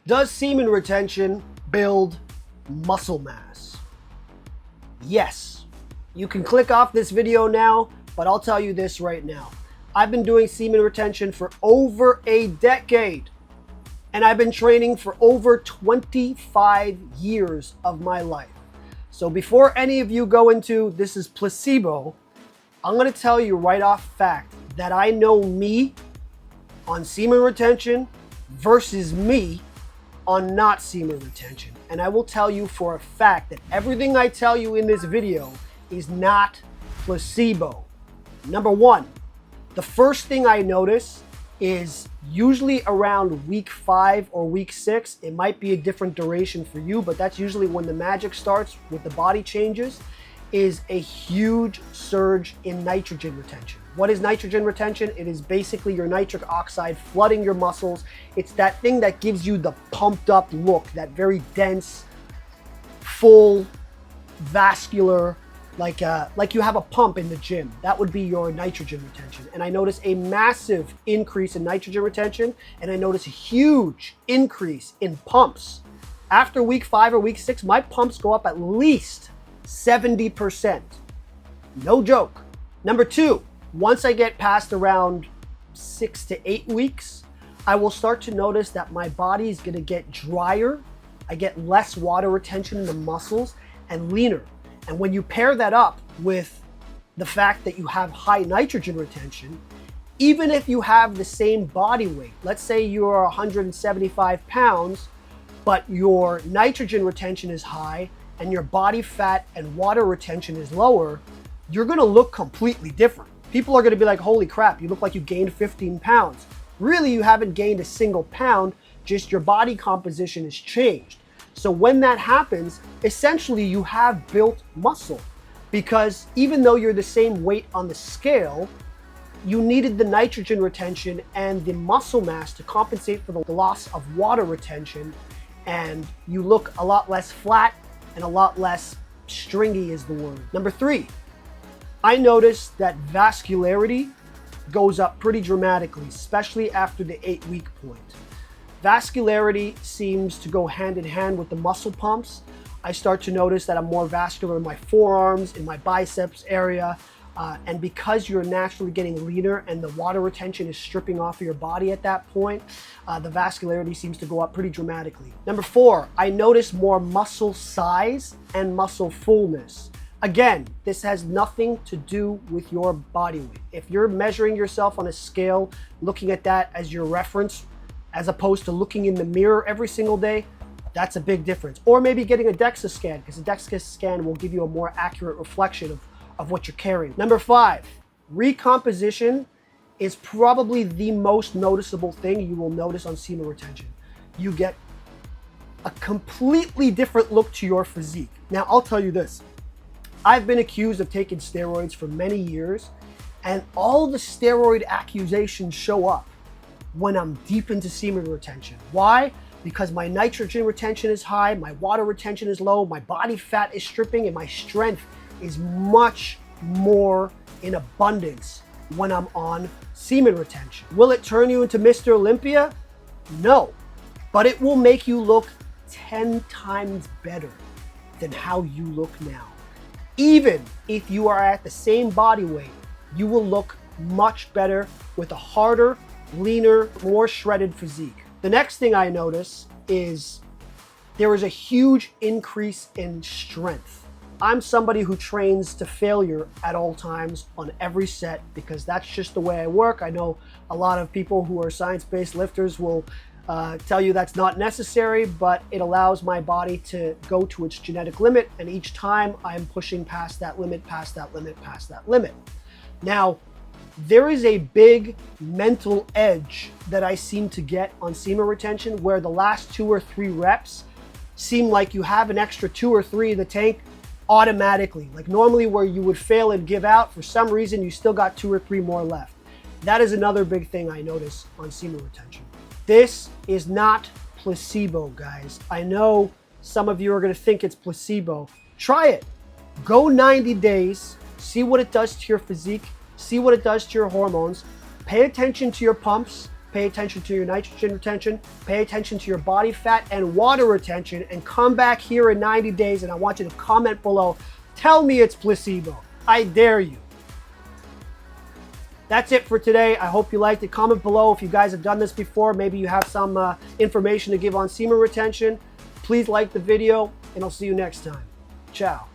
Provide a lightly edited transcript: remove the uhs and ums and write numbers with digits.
Does semen retention build muscle mass? Yes. You can click off this video now, but I'll tell you this right now. I've been doing semen retention for over a decade, and I've been training for over 25 years of my life. So before any of you go into this is placebo, I'm going to tell you right off fact that I know me on semen retention versus me on not semen retention. And I will tell you for a fact that everything I tell you in this video is not placebo. Number one, the first thing I notice is usually around week 5 or week 6. It might be a different duration for you, but that's usually when the magic starts with the body changes, is a huge surge in nitrogen retention. What is nitrogen retention? It is basically your nitric oxide flooding your muscles. It's that thing that gives you the pumped up look, that very dense, full, vascular, like you have a pump in the gym. That would be your nitrogen retention. And I notice a massive increase in nitrogen retention, and I notice a huge increase in pumps. After week 5 or week 6, my pumps go up at least 70%. No joke. Number two, once I get past around 6 to 8 weeks, I will start to notice that my body is going to get drier. I get less water retention in the muscles and leaner. And when you pair that up with the fact that you have high nitrogen retention, even if you have the same body weight, let's say you're 175 pounds, but your nitrogen retention is high and your body fat and water retention is lower, you're gonna look completely different. People are gonna be like, holy crap, you look like you gained 15 pounds. Really, you haven't gained a single pound, just your body composition has changed. So when that happens, essentially you have built muscle, because even though you're the same weight on the scale, you needed the nitrogen retention and the muscle mass to compensate for the loss of water retention, and you look a lot less flat and a lot less stringy is the word. Number 3, I noticed that vascularity goes up pretty dramatically, especially after the 8-week point. Vascularity seems to go hand in hand with the muscle pumps. I start to notice that I'm more vascular in my forearms, in my biceps area, and because you're naturally getting leaner and the water retention is stripping off of your body at that point, the vascularity seems to go up pretty dramatically. Number 4, I notice more muscle size and muscle fullness. Again, this has nothing to do with your body weight. If you're measuring yourself on a scale, looking at that as your reference, as opposed to looking in the mirror every single day, that's a big difference. Or maybe getting a DEXA scan, because a DEXA scan will give you a more accurate reflection of what you're carrying. Number 5, recomposition is probably the most noticeable thing you will notice on semen retention. You get a completely different look to your physique. Now, I'll tell you this. I've been accused of taking steroids for many years, and all the steroid accusations show up when I'm deep into semen retention. Why? Because my nitrogen retention is high, my water retention is low, my body fat is stripping, and my strength is much more in abundance when I'm on semen retention. Will it turn you into Mr. Olympia? No, but it will make you look 10 times better than how you look now. Even if you are at the same body weight, you will look much better with a harder, leaner, more shredded physique. The next thing I notice is there is a huge increase in strength. I'm somebody who trains to failure at all times on every set, because that's just the way I work. I know a lot of people who are science-based lifters will tell you that's not necessary, but it allows my body to go to its genetic limit, and each time I'm pushing past that limit, past that limit, past that limit. Now, there is a big mental edge that I seem to get on semen retention, where the last 2 or 3 reps seem like you have an extra 2 or 3 in the tank automatically. Like normally where you would fail and give out, for some reason you still got 2 or 3 more left. That is another big thing I notice on semen retention. This is not placebo, guys. I know some of you are going to think it's placebo. Try it. Go 90 days, see what it does to your physique, see what it does to your hormones, pay attention to your pumps, pay attention to your nitrogen retention, pay attention to your body fat and water retention, and come back here in 90 days and I want you to comment below. Tell me it's placebo. I dare you. That's it for today. I hope you liked it. Comment below if you guys have done this before. Maybe you have some information to give on semen retention. Please like the video, and I'll see you next time. Ciao.